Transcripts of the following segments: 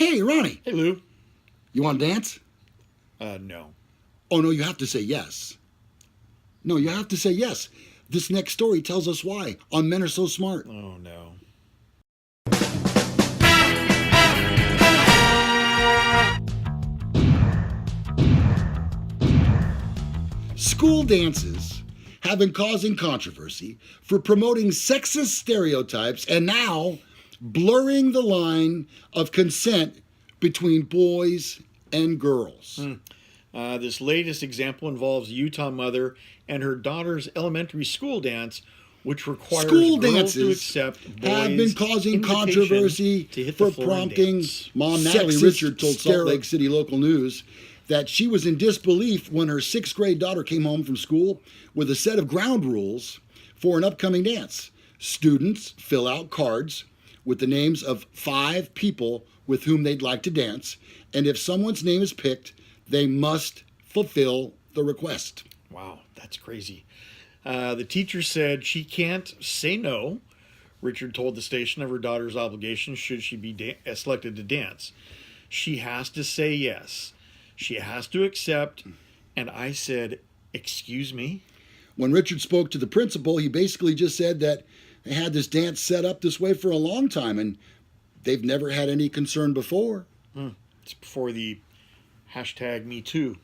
Hey, Ronnie, Hey, Lou. you want to dance? No. Oh, no, you have to say yes. No, you have to say yes. This next story tells us why on Men Are So Smart. Oh, no. School dances have been causing controversy for promoting sexist stereotypes and now blurring the line of consent between boys and girls. This latest example involves a Utah mother and her daughter's elementary school dance, which requires School girls dances to accept boys' have been causing invitation controversy to hit the for floor and prompting dance. Mom Natalie Richard told Salt Lake City local news that she was in disbelief when her 6th grade daughter came home from school with a set of ground rules for an upcoming dance. Students fill out cards with the names of 5 people with whom they'd like to dance, and if someone's name is picked, they must fulfill the request. Wow, that's crazy. The teacher said she can't say no. Richard told the station of her daughter's obligation should she be selected to dance. She has to say yes. She has to accept. And I said, excuse me? When Richard spoke to the principal, he basically just said that they had this dance set up this way for a long time and they've never had any concern before. It's before the #MeToo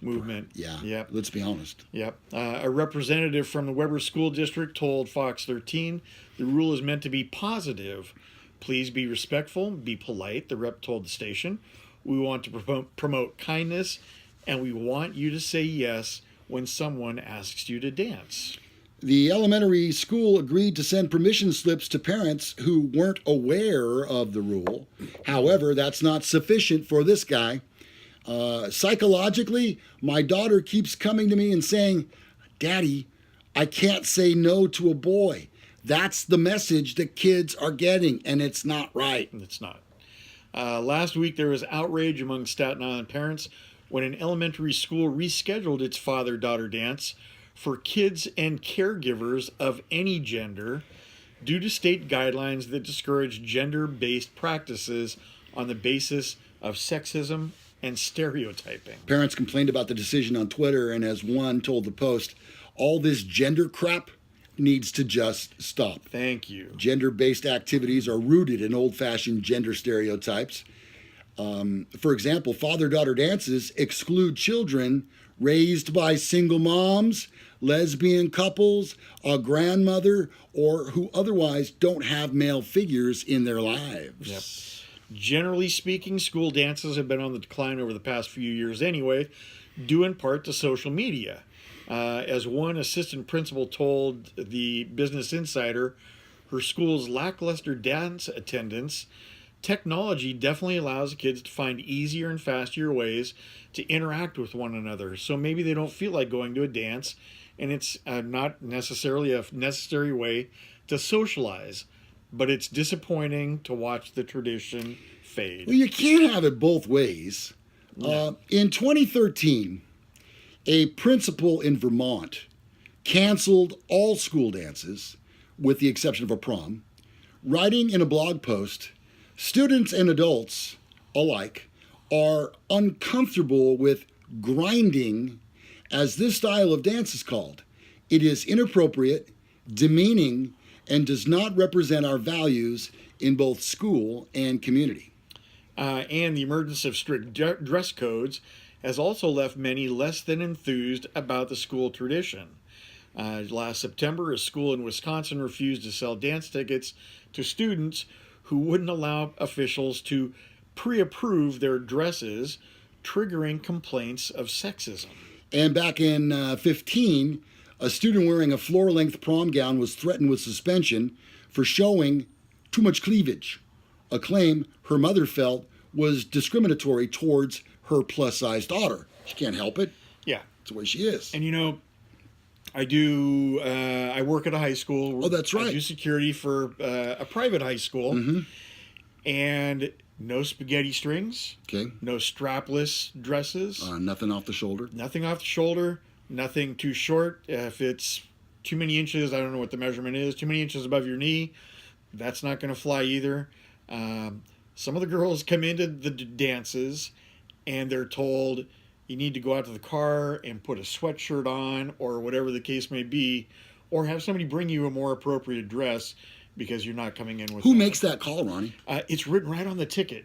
movement. Yeah, Yep. let's be honest. Yep. A representative from the Weber School District told Fox 13 the rule is meant to be positive. Please be respectful, be polite, the rep told the station. We want to promote kindness, and we want you to say yes when someone asks you to dance. The elementary school agreed to send permission slips to parents who weren't aware of the rule. However, that's not sufficient for this guy. Psychologically, my daughter keeps coming to me and saying, Daddy, I can't say no to a boy. That's the message that kids are getting, and it's not right. It's not. Last week, there was outrage among Staten Island parents when an elementary school rescheduled its father-daughter dance for kids and caregivers of any gender due to state guidelines that discourage gender-based practices on the basis of sexism and stereotyping. Parents complained about the decision on Twitter, and as one told the Post, all this gender crap needs to just stop. Thank you. Gender-based activities are rooted in old-fashioned gender stereotypes. For example, father-daughter dances exclude children raised by single moms, lesbian couples, a grandmother, or who otherwise don't have male figures in their lives. Yep. Generally speaking, school dances have been on the decline over the past few years anyway, due in part to social media. As one assistant principal told the Business Insider, her school's lackluster dance attendance, technology definitely allows kids to find easier and faster ways to interact with one another. So maybe they don't feel like going to a dance, and it's not necessarily a necessary way to socialize. But it's disappointing to watch the tradition fade. Well, you can't have it both ways. Yeah. In 2013, a principal in Vermont canceled all school dances, with the exception of a prom, writing in a blog post, students and adults alike are uncomfortable with grinding, as this style of dance is called. It is inappropriate, demeaning, and does not represent our values in both school and community. And the emergence of strict dress codes has also left many less than enthused about the school tradition. Last September, a school in Wisconsin refused to sell dance tickets to students who wouldn't allow officials to pre-approve their dresses, triggering complaints of sexism. And back in 15, a student wearing a floor-length prom gown was threatened with suspension for showing too much cleavage, a claim her mother felt was discriminatory towards her plus-size daughter. She can't help it. Yeah. It's the way she is. And I work at a high school. Oh, that's right. I do security for a private high school. Mm-hmm. And no spaghetti strings. Okay. No strapless dresses. Nothing off the shoulder. Nothing off the shoulder. Nothing too short. If it's too many inches, I don't know what the measurement is, too many inches above your knee, that's not going to fly either. some of the girls come into the dances and they're told you need to go out to the car and put a sweatshirt on or whatever the case may be, or have somebody bring you a more appropriate dress because you're not coming in with Who makes that call, Ronnie? It's written right on the ticket.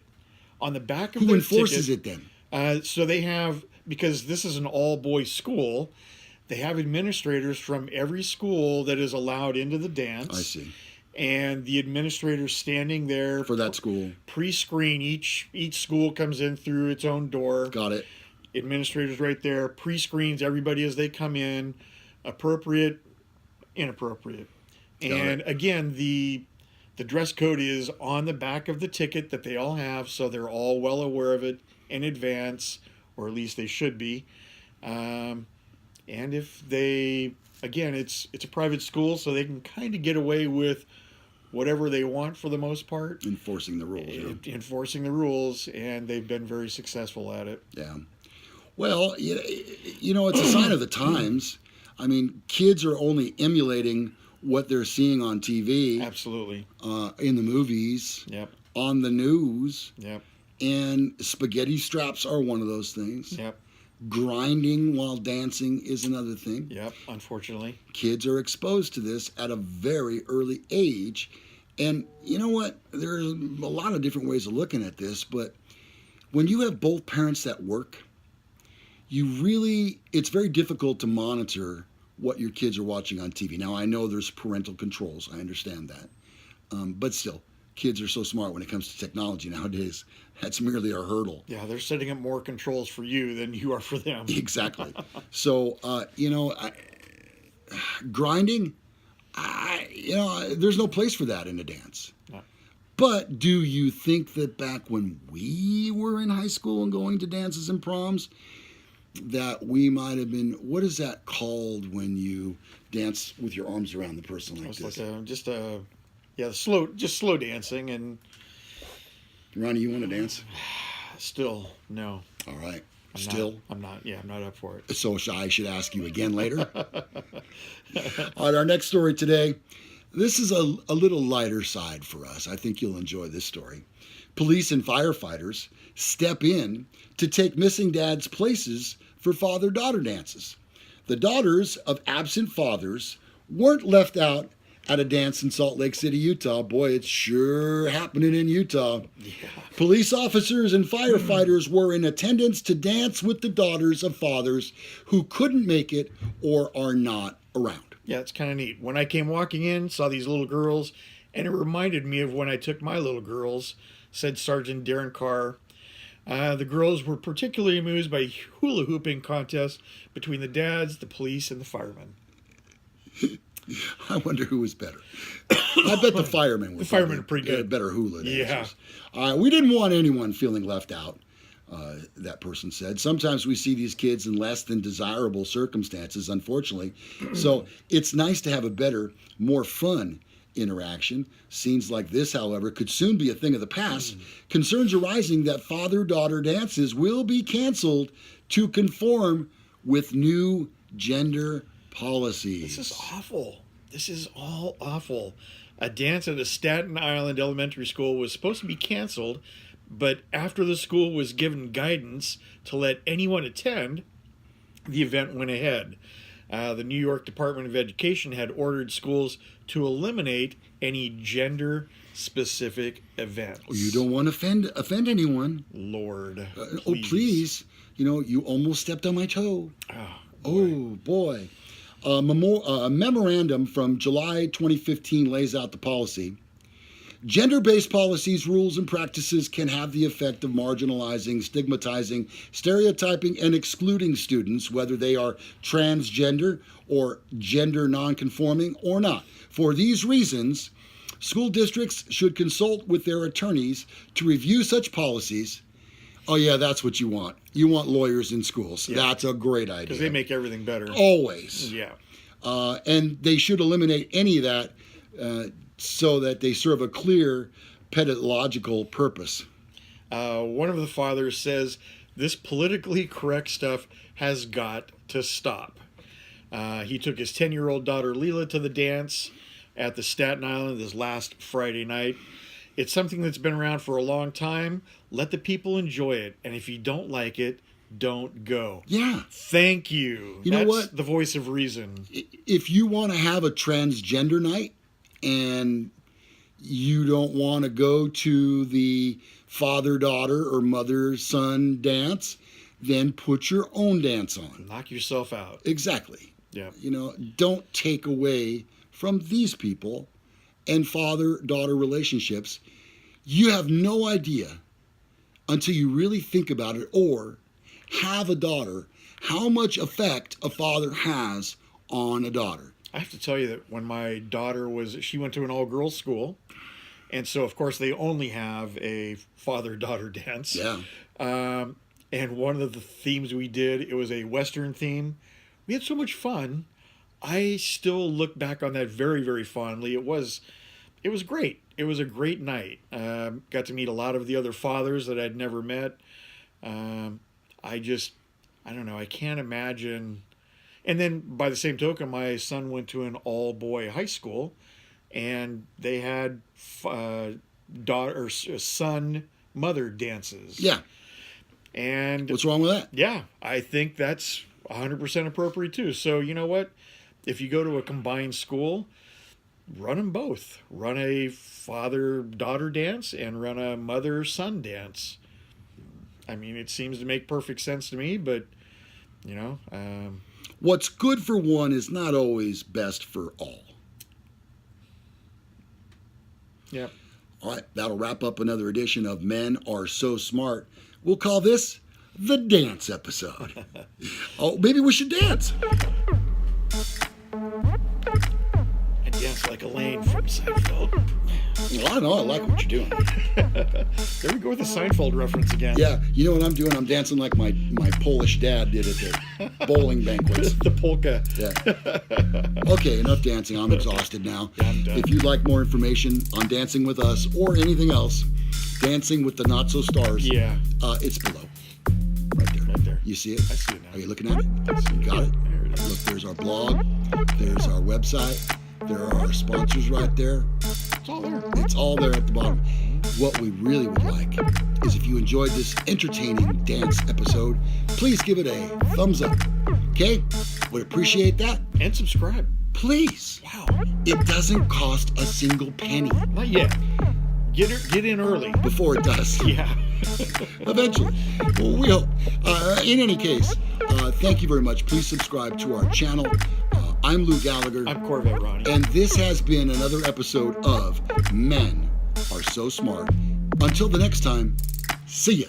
On the back of Who the enforces ticket, it then? So they have, because this is an all-boys school, they have administrators from every school that is allowed into the dance. I see. And the administrators standing there For that school. Pre-screen. Each school comes in through its own door. Got it. Administrators right there, pre-screens everybody as they come in, appropriate, inappropriate. And again, the dress code is on the back of the ticket that they all have, so they're all well aware of it in advance, or at least they should be. And if they, again, it's a private school, so they can kind of get away with whatever they want for the most part. Enforcing the rules. Yeah. Enforcing the rules, and they've been very successful at it. Yeah. Well, you know, it's a sign of the times. I mean, kids are only emulating what they're seeing on TV. Absolutely. In the movies. Yep. On the news. Yep. And spaghetti straps are one of those things. Yep. Grinding while dancing is another thing. Yep, unfortunately. Kids are exposed to this at a very early age. And you know what? There's a lot of different ways of looking at this, but when you have both parents that work, it's very difficult to monitor what your kids are watching on TV. Now, I know there's parental controls. I understand that. But still, kids are so smart when it comes to technology nowadays. That's merely a hurdle. Yeah, they're setting up more controls for you than you are for them. Exactly. So, grinding, there's no place for that in a dance. No. But do you think that back when we were in high school and going to dances and proms, that we might have been, what is that called when you dance with your arms around the person like this? Like slow dancing. And Ronnie, you want to dance? Still, no. All right. I'm not up for it. So I should ask you again later. All right, our next story today. This is a little lighter side for us. I think you'll enjoy this story. Police and firefighters step in to take missing dads' places for father-daughter dances. The daughters of absent fathers weren't left out at a dance in Salt Lake City, Utah. Boy, it's sure happening in Utah. Yeah. Police officers and firefighters were in attendance to dance with the daughters of fathers who couldn't make it or are not around. Yeah, it's kind of neat. When I came walking in, saw these little girls, and it reminded me of when I took my little girls, said Sergeant Darren Carr. The girls were particularly amused by hula hooping contests between the dads, the police, and the firemen. I wonder who was better. I bet the firemen were. The firemen are pretty good. Better hula dancers. Yeah. We didn't want anyone feeling left out, that person said. Sometimes we see these kids in less than desirable circumstances, unfortunately. So it's nice to have a better, more fun interaction. Scenes like this, however, could soon be a thing of the past. Concerns arising that father-daughter dances will be canceled to conform with new gender policies. This is awful. This is all awful. A dance at a Staten Island elementary school was supposed to be canceled, but after the school was given guidance to let anyone attend, the event went ahead. The New York Department of Education had ordered schools to eliminate any gender-specific events. You don't want to offend anyone. Lord, please. You almost stepped on my toe. Oh, boy. A memorandum from July 2015 lays out the policy. Gender-based policies, rules, and practices can have the effect of marginalizing, stigmatizing, stereotyping, and excluding students, whether they are transgender or gender nonconforming or not. For these reasons, school districts should consult with their attorneys to review such policies. Oh, yeah, that's what you want. You want lawyers in schools. Yeah. That's a great idea. Because they make everything better. Always. Yeah. And they should eliminate any of that so that they serve a clear pedagogical purpose. One of the fathers says, this politically correct stuff has got to stop. He took his 10-year-old daughter Leela to the dance at the Staten Island this last Friday night. It's something that's been around for a long time. Let the people enjoy it. And if you don't like it, don't go. Yeah. Thank you. You know That's what? the voice of reason. If you want to have a transgender night and you don't want to go to the father-daughter or mother-son dance, then put your own dance on. Knock yourself out. Exactly. Yeah. You know, don't take away from these people and father-daughter relationships. You have no idea until you really think about it or have a daughter how much effect a father has on a daughter. I have to tell you that when my daughter she went to an all-girls school, and so of course they only have a father-daughter dance. Yeah. And one of the themes we did, it was a Western theme. We had so much fun. I still look back on that very, very fondly. It was great. It was a great night. Got to meet a lot of the other fathers that I'd never met. I don't know. I can't imagine. And then by the same token, my son went to an all-boy high school, and they had son-mother dances. Yeah. And what's wrong with that? Yeah, I think that's 100% appropriate too. So you know what? If you go to a combined school, run them both. Run a father-daughter dance and run a mother-son dance. I mean, it seems to make perfect sense to me, but, you know. What's good for one is not always best for all. Yep. All right, that'll wrap up another edition of Men Are So Smart. We'll call this the dance episode. Oh, maybe we should dance. I dance like Elaine from Seinfeld. Well, I know, I like what you're doing. There we go with the Seinfeld reference again. Yeah, you know what I'm doing? I'm dancing like my Polish dad did at the bowling banquets. The polka. Yeah. Okay, enough dancing. I'm exhausted now. Yeah, I'm done. If you'd like more information on Dancing with Us or anything else, Dancing with the Not So Stars, Yeah. It's below. Right there. Right there. You see it? I see it now. Are you looking at it? I see it. Got it? There it is. Look, there's our blog. There's our website. There are our sponsors right there. It's all there. It's all there at the bottom. What we really would like is if you enjoyed this entertaining dance episode, please give it a thumbs up. Okay? Would appreciate that. And subscribe. Please. Wow. It doesn't cost a single penny. Not yet. Get in early. Before it does. Yeah. Eventually. Well, we hope. In any case, thank you very much. Please subscribe to our channel. I'm Lou Gallagher. I'm Corvette Ronnie. And this has been another episode of Men Are So Smart. Until the next time, see ya.